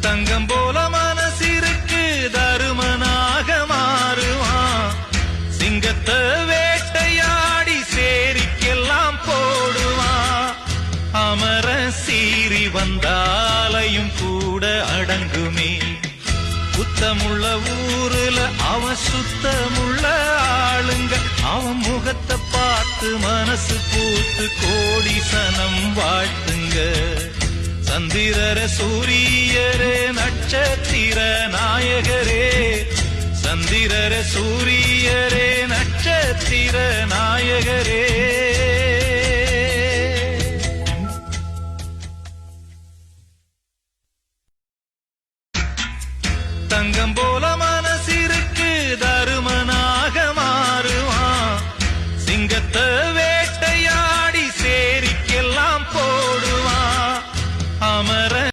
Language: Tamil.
தங்கம் போல மனசிற்கு தருமனாக மாறுவான். சிங்கத்தை வேட்டையாடி சேரிக்கெல்லாம் போடுவான். அமர சீறி வந்தாலையும் கூட அடங்குமே. குத்தமுள்ள ஊருல அவன் சுத்தமுள்ள ஆளுங்க. அவன் முகத்தை பார்த்து மனசு பூத்து கோடி சனம் வாழ்த்துங்க. சந்திரர சூரியரே நட்சத்திர நாயகரே, சந்திரர சூரியரே நட்சத்திர நாயகரே. தங்கம் போல